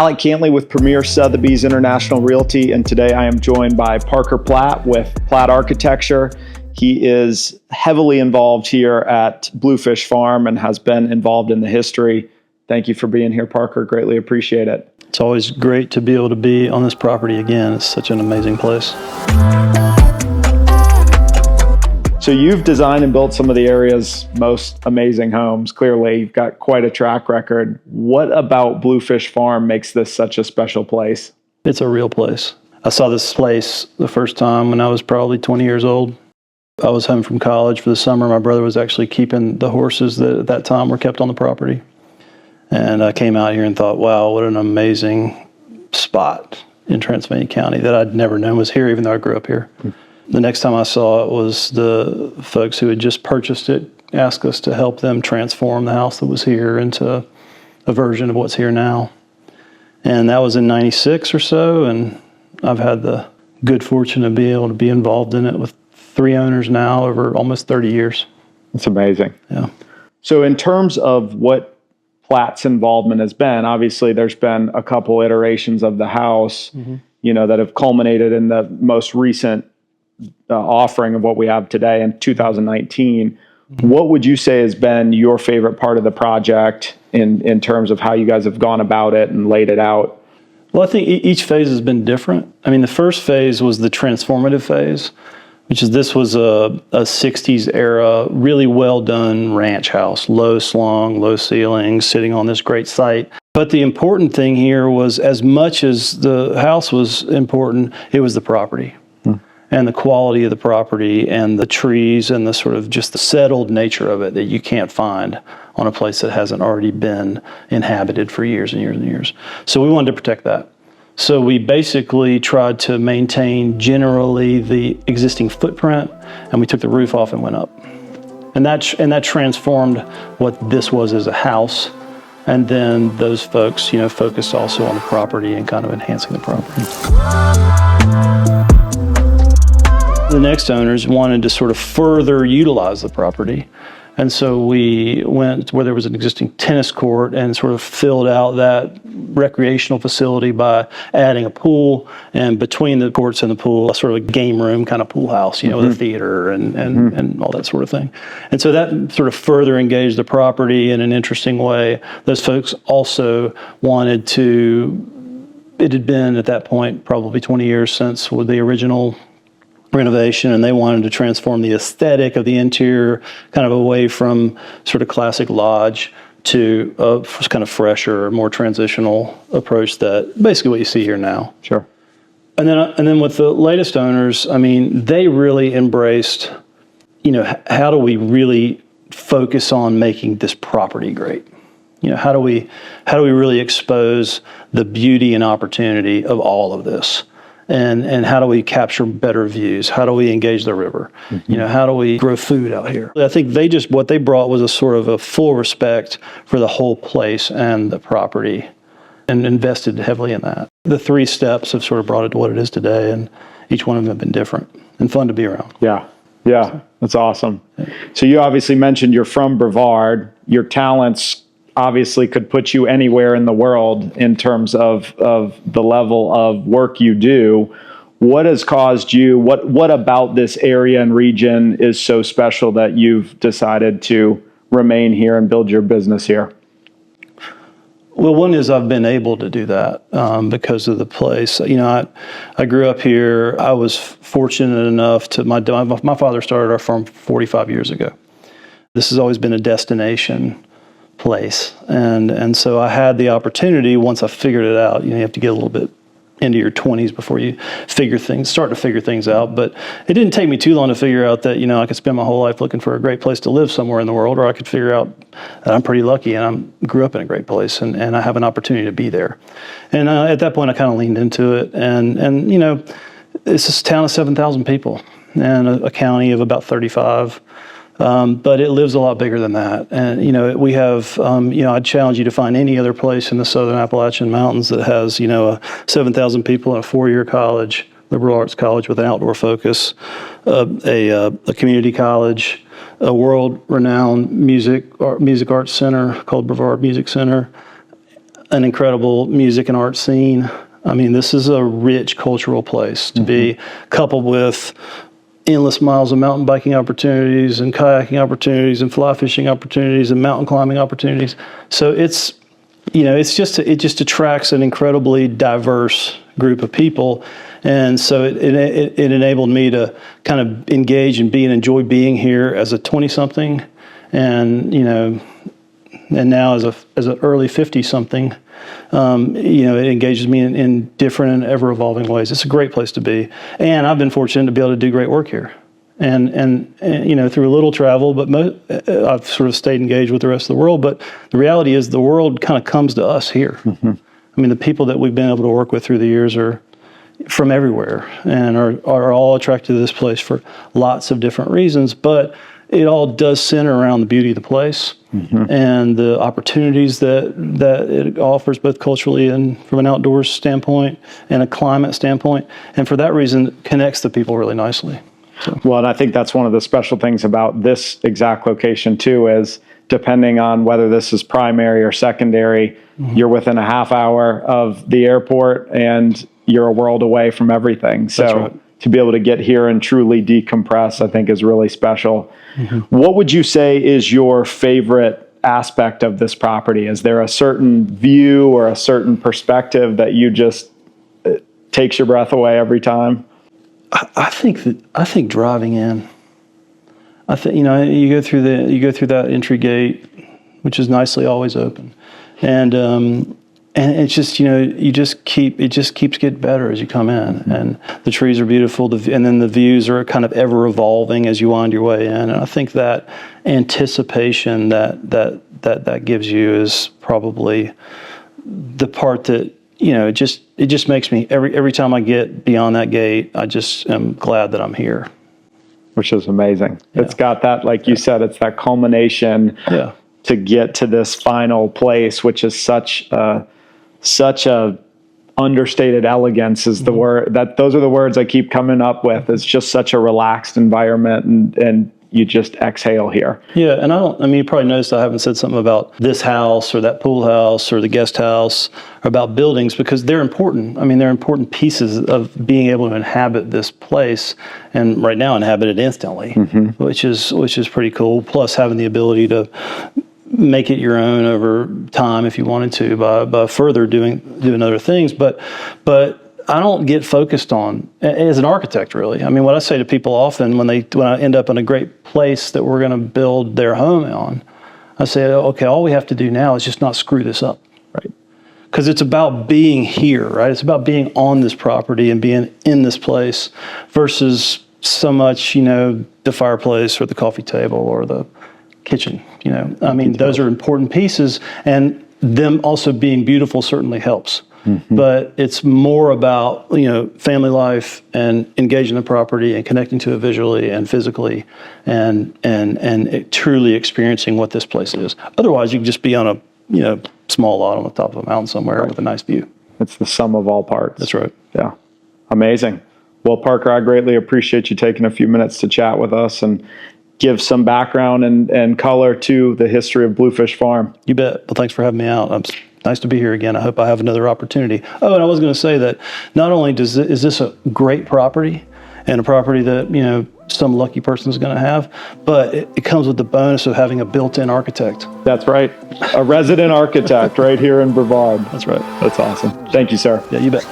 Alec Cantley with Premier Sotheby's International Realty, and today I am joined by Parker Platt with Platt Architecture. He is heavily involved here at Bluefish Farm and has been involved in the history. Thank you for being here, Parker. Greatly appreciate it. It's always great to be able to be on this property again. It's such an amazing place. So you've designed and built some of the area's most amazing homes. Clearly, you've got quite a track record. What about Bluefish Farm makes this such a special place? It's a real place. I saw this place the first time when I was probably 20 years old. I was home from college for the summer. My brother was actually keeping the horses that at that time were kept on the property. And I came out here and thought, wow, what an amazing spot in Transylvania County that I'd never known was here, even though I grew up here. The next time I saw it was the folks who had just purchased it asked us to help them transform the house that was here into a version of what's here now. And that was in '96 or so, and I've had the good fortune to be able to be involved in it with 3 owners now over almost 30 years. It's amazing. Yeah. So in terms of what Platt's involvement has been, obviously there's been a couple iterations of the house, that have culminated in the most recent offering of what we have today in 2019. What would you say has been your favorite part of the project in terms of how you guys have gone about it and laid it out? Well, I think each phase has been different. I mean, the first phase was the transformative phase, this was a 60s era, really well done ranch house, low slung, low ceilings, sitting on this great site. But the important thing here was, as much as the house was important, it was the property. And the quality of the property and the trees and the sort of just the settled nature of it that you can't find on a place that hasn't already been inhabited for years and years and years. So we wanted to protect that. So we basically tried to maintain generally the existing footprint, and we took the roof off and went up. And that transformed what this was as a house. And then those folks, focused also on the property and kind of enhancing the property. The next owners wanted to sort of further utilize the property. And so we went where there was an existing tennis court and sort of filled out that recreational facility by adding a pool, and between the courts and the pool, a sort of a game room kind of pool house, with a theater and all that sort of thing. And so that sort of further engaged the property in an interesting way. Those folks also wanted it had been at that point probably 20 years since the original renovation, and they wanted to transform the aesthetic of the interior kind of away from sort of classic lodge to a kind of fresher, more transitional approach that basically what you see here now. Sure. And then with the latest owners, I mean, they really embraced, how do we really focus on making this property great? How do we really expose the beauty and opportunity of all of this? And how do we capture better views? How do we engage the river? How do we grow food out here? I think what they brought was a sort of a full respect for the whole place and the property, and invested heavily in that. The 3 steps have sort of brought it to what it is today, and each one of them have been different and fun to be around. Yeah, that's awesome. So you obviously mentioned you're from Brevard. Your talents obviously could put you anywhere in the world in terms of the level of work you do. What has caused you, what about this area and region is so special that you've decided to remain here and build your business here? Well, one is I've been able to do that because of the place. I grew up here. I was fortunate enough my father started our farm 45 years ago. This has always been a destination place. And so I had the opportunity, once I figured it out, you have to get a little bit into your 20s before you start to figure things out. But it didn't take me too long to figure out that, I could spend my whole life looking for a great place to live somewhere in the world, or I could figure out that I'm pretty lucky and I grew up in a great place and I have an opportunity to be there. And at that point, I kind of leaned into it. And it's a town of 7,000 people and a county of about 35. But it lives a lot bigger than that. And, we have, I'd challenge you to find any other place in the Southern Appalachian Mountains that has, 7,000 people and a 4-year college, liberal arts college with an outdoor focus, a community college, a world-renowned music arts center called Brevard Music Center, an incredible music and art scene. I mean, this is a rich cultural place to be, coupled with endless miles of mountain biking opportunities and kayaking opportunities and fly fishing opportunities and mountain climbing opportunities. So it's, it just attracts an incredibly diverse group of people. And so it enabled me to kind of engage and enjoy being here as a 20-something, and and now as an early 50-something. It engages me in different and ever evolving ways. It's a great place to be, and I've been fortunate to be able to do great work here. And through a little travel, but I've sort of stayed engaged with the rest of the world. But the reality is, the world kind of comes to us here. I mean, the people that we've been able to work with through the years are from everywhere, and are all attracted to this place for lots of different reasons. But it all does center around the beauty of the place and the opportunities that it offers, both culturally and from an outdoors standpoint and a climate standpoint. And for that reason, it connects the people really nicely. So. Well, and I think that's one of the special things about this exact location too, is depending on whether this is primary or secondary, you're within a half hour of the airport and you're a world away from everything. So That's right. To be able to get here and truly decompress, I think is really special. What would you say is your favorite aspect of this property? Is there a certain view or a certain perspective that you just takes your breath away every time? I think driving in. I think you go through that entry gate, which is nicely always open, and it's just it just keeps getting better as you come in, and the trees are beautiful, and then the views are kind of ever evolving as you wind your way in. And I think that anticipation that gives you is probably the part that it just makes me every time I get beyond that gate, I just am glad that I'm here. Which is amazing. Yeah. It's got that, like you said, it's that culmination to get to this final place, which is such a understated elegance is the word those are the words I keep coming up with. It's just such a relaxed environment, and you just exhale here. Yeah, and you probably noticed I haven't said something about this house or that pool house or the guest house, or about buildings, because they're important. I mean, they're important pieces of being able to inhabit this place, and right now inhabit it instantly, which is pretty cool. Plus having the ability to make it your own over time if you wanted to by further doing other things. But I don't get focused on, as an architect, really. I mean, what I say to people often when I end up in a great place that we're going to build their home on, I say, okay, all we have to do now is just not screw this up, right? Because it's about being here, right? It's about being on this property and being in this place versus so much, the fireplace or the coffee table or the kitchen. I mean, those are important pieces, and them also being beautiful certainly helps. But it's more about, family life and engaging the property and connecting to it visually and physically and truly experiencing what this place is. Otherwise, you can just be on a, small lot on the top of a mountain somewhere with a nice view. It's the sum of all parts. That's right. Yeah. Amazing. Well, Parker, I greatly appreciate you taking a few minutes to chat with us and give some background and color to the history of Bluefish Farm. You bet. Well, thanks for having me out. It's nice to be here again. I hope I have another opportunity. Oh, and I was going to say that not only is this a great property and a property that, some lucky person is going to have, but it comes with the bonus of having a built-in architect. That's right. A resident architect right here in Brevard. That's right. That's awesome. Thank you, sir. Yeah, you bet.